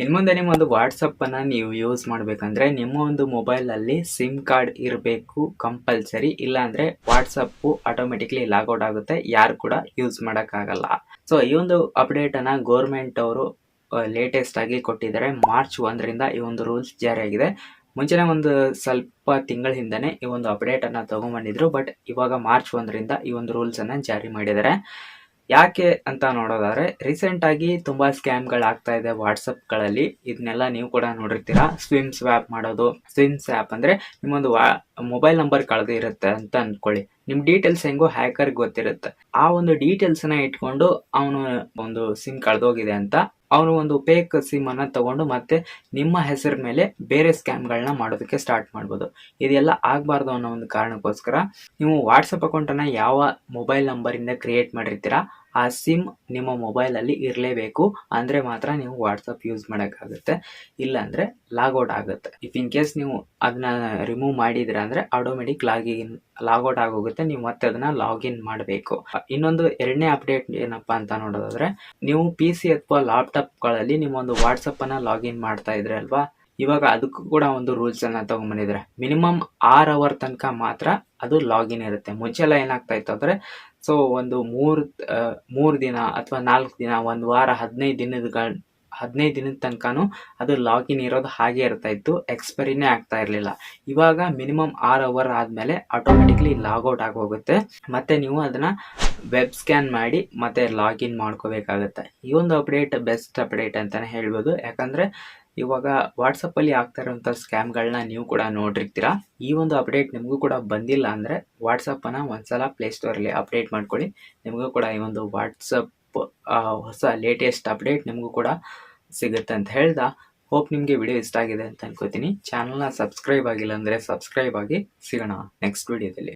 ಇನ್ಮುಂದೆ ನಿಮ್ಮ ಒಂದು ವಾಟ್ಸಪ್ಪನ್ನು ನೀವು ಯೂಸ್ ಮಾಡಬೇಕಂದ್ರೆ ನಿಮ್ಮ ಒಂದು ಮೊಬೈಲಲ್ಲಿ ಸಿಮ್ ಕಾರ್ಡ್ ಇರಬೇಕು ಕಂಪಲ್ಸರಿ. ಇಲ್ಲಾಂದರೆ ವಾಟ್ಸಪ್ಪು ಆಟೋಮೆಟಿಕ್ಲಿ ಲಾಗೌಟ್ ಆಗುತ್ತೆ, ಯಾರು ಕೂಡ ಯೂಸ್ ಮಾಡೋಕ್ಕಾಗಲ್ಲ. ಸೊ ಈ ಒಂದು ಅಪ್ಡೇಟನ್ನು ಗೌರ್ಮೆಂಟ್ ಅವರು ಲೇಟೆಸ್ಟ್ ಆಗಿ ಕೊಟ್ಟಿದ್ದಾರೆ. ಮಾರ್ಚ್ 1ರಿಂದ ಈ ಒಂದು ರೂಲ್ಸ್ ಜಾರಿಯಾಗಿದೆ. ಮುಂಚೆನೇ ಒಂದು ಸ್ವಲ್ಪ ತಿಂಗಳ ಹಿಂದೆನೇ ಈ ಒಂದು ಅಪ್ಡೇಟನ್ನು ತೊಗೊಂಬಂದಿದ್ರು, ಬಟ್ ಇವಾಗ ಮಾರ್ಚ್ 1ರಿಂದ ಈ ಒಂದು ರೂಲ್ಸನ್ನು ಜಾರಿ ಮಾಡಿದ್ದಾರೆ. ಯಾಕೆ ಅಂತ ನೋಡೋದಾದ್ರೆ, ರೀಸೆಂಟ್ ಆಗಿ ತುಂಬಾ ಸ್ಕ್ಯಾಮ್ಗಳು ಆಗ್ತಾ ಇದೆ ವಾಟ್ಸಪ್ಗಳಲ್ಲಿ. ಇದನ್ನೆಲ್ಲ ನೀವು ಕೂಡ ನೋಡಿರ್ತೀರಾ. ಸ್ವಿಮ್ ಸ್ವ್ಯಾಪ್ ಮಾಡೋದು. ಸ್ವಿಮ್ ಸ್ವ್ಯಾಪ್ ಅಂದ್ರೆ ನಿಮ್ಮೊಂದು ಮೊಬೈಲ್ ನಂಬರ್ ಕಳೆದು ಇರುತ್ತೆ ಅಂತ ಅನ್ಕೊಳ್ಳಿ. ನಿಮ್ ಡೀಟೇಲ್ಸ್ ಹೆಂಗೋ ಹ್ಯಾಕರ್ ಗೊತ್ತಿರುತ್ತೆ. ಆ ಒಂದು ಡೀಟೇಲ್ಸ್ ನ ಇಟ್ಕೊಂಡು ಅವನು ಒಂದು ಸಿಮ್ ಕಳೆದೋಗಿದೆ ಅಂತ ಅವನು ಒಂದು ಫೇಕ್ ಸಿಮ್ ಅನ್ನ ತಗೊಂಡು ಮತ್ತೆ ನಿಮ್ಮ ಹೆಸರ ಮೇಲೆ ಬೇರೆ ಸ್ಕ್ಯಾಮ್ಗಳನ್ನ ಮಾಡೋದಕ್ಕೆ ಸ್ಟಾರ್ಟ್ ಮಾಡ್ಬೋದು. ಇದೆಲ್ಲ ಆಗಬಾರ್ದು ಅನ್ನೋ ಒಂದು ಕಾರಣಕ್ಕೋಸ್ಕರ ನೀವು ವಾಟ್ಸಪ್ ಅಕೌಂಟನ್ನು ಯಾವ ಮೊಬೈಲ್ ನಂಬರಿಂದ ಕ್ರಿಯೇಟ್ ಮಾಡಿರ್ತೀರಾ ಆ ಸಿಮ್ ನಿಮ್ಮ ಮೊಬೈಲಲ್ಲಿ ಇರಲೇಬೇಕು. ಅಂದರೆ ಮಾತ್ರ ನೀವು ವಾಟ್ಸಪ್ ಯೂಸ್ ಮಾಡೋಕ್ಕಾಗುತ್ತೆ, ಇಲ್ಲಾಂದರೆ ಲಾಗೌಟ್ ಆಗುತ್ತೆ. ಇಫ್ ಇನ್ ಕೇಸ್ ನೀವು ಅದನ್ನ ರಿಮೂವ್ ಮಾಡಿದ್ರೆ ಅಂದರೆ ಆಟೋಮೆಟಿಕ್ ಲಾಗೌಟ್ ಆಗೋಗುತ್ತೆ. ನೀವು ಮತ್ತೆ ಅದನ್ನ ಲಾಗಿನ್ ಮಾಡಬೇಕು. ಇನ್ನೊಂದು ಎರಡನೇ ಅಪ್ಡೇಟ್ ಏನಪ್ಪ ಅಂತ ನೋಡೋದಾದ್ರೆ, ನೀವು PC ಅಥವಾ ಲ್ಯಾಪ್ಟಾಪ್ಗಳಲ್ಲಿ ನಿಮ್ಮೊಂದು ವಾಟ್ಸಪ್ಪನ್ನು ಲಾಗಿನ್ ಮಾಡ್ತಾ ಇದ್ರೆ ಅಲ್ವಾ, ಇವಾಗ ಅದಕ್ಕೂ ಕೂಡ ಒಂದು ರೂಲ್ಸ್ ಅನ್ನ ತಗೊಂಡ್ಬಂದಿದ್ರೆ ಮಿನಿಮಮ್ 6 ಅವರ್ ತನಕ ಮಾತ್ರ ಅದು ಲಾಗಿನ್ ಇರುತ್ತೆ. ಮುಂಚೆಲ್ಲ ಏನಾಗ್ತಾ ಇತ್ತು ಅಂದರೆ, ಸೊ ಒಂದು ಮೂರು ದಿನ ಅಥವಾ 4 ದಿನ, ಒಂದು ವಾರ, 15 ದಿನದ ತನಕನೂ ಅದು ಲಾಗಿನ್ ಇರೋದು ಹಾಗೆ ಇರ್ತಾ ಇತ್ತು, ಎಕ್ಸ್ಪೈರಿನೇ ಆಗ್ತಾ ಇರಲಿಲ್ಲ. ಇವಾಗ ಮಿನಿಮಮ್ 6 ಅವರ್ ಆದಮೇಲೆ ಆಟೋಮೆಟಿಕ್ಲಿ ಲಾಗೌಟ್ ಆಗೋಗುತ್ತೆ. ಮತ್ತೆ ನೀವು ಅದನ್ನ ವೆಬ್ ಸ್ಕ್ಯಾನ್ ಮಾಡಿ ಮತ್ತೆ ಲಾಗಿನ್ ಮಾಡ್ಕೋಬೇಕಾಗುತ್ತೆ. ಈ ಒಂದು ಅಪ್ಡೇಟ್ ಬೆಸ್ಟ್ ಅಪ್ಡೇಟ್ ಅಂತಾನೆ ಹೇಳ್ಬೋದು. ಯಾಕಂದ್ರೆ ಇವಾಗ ವಾಟ್ಸಪ್ಪಲ್ಲಿ ಆಗ್ತಾ ಇರೋಂಥ ಸ್ಕ್ಯಾಮ್ಗಳನ್ನ ನೀವು ಕೂಡ ನೋಡಿರ್ತೀರಾ. ಈ ಒಂದು ಅಪ್ಡೇಟ್ ನಿಮಗೂ ಕೂಡ ಬಂದಿಲ್ಲ ಅಂದರೆ ವಾಟ್ಸಪ್ಪನ್ನು ಒಂದ್ಸಲ ಪ್ಲೇಸ್ಟೋರಲ್ಲಿ ಅಪ್ಡೇಟ್ ಮಾಡ್ಕೊಳ್ಳಿ. ನಿಮಗೂ ಕೂಡ ಈ ಒಂದು ವಾಟ್ಸಪ್ ಹೊಸ ಲೇಟೆಸ್ಟ್ ಅಪ್ಡೇಟ್ ನಿಮಗೂ ಕೂಡ ಸಿಗುತ್ತೆ ಅಂತ ಹೇಳ್ದ. ಹೋಪ್ ನಿಮಗೆ ವಿಡಿಯೋ ಇಷ್ಟ ಆಗಿದೆ ಅಂತ ಅನ್ಕೋತೀನಿ. ಚಾನಲ್ನ ಸಬ್ಸ್ಕ್ರೈಬ್ ಆಗಿಲ್ಲ ಅಂದರೆ ಸಬ್ಸ್ಕ್ರೈಬ್ ಆಗಿ. ಸಿಗೋಣ ನೆಕ್ಸ್ಟ್ ವಿಡಿಯೋದಲ್ಲಿ.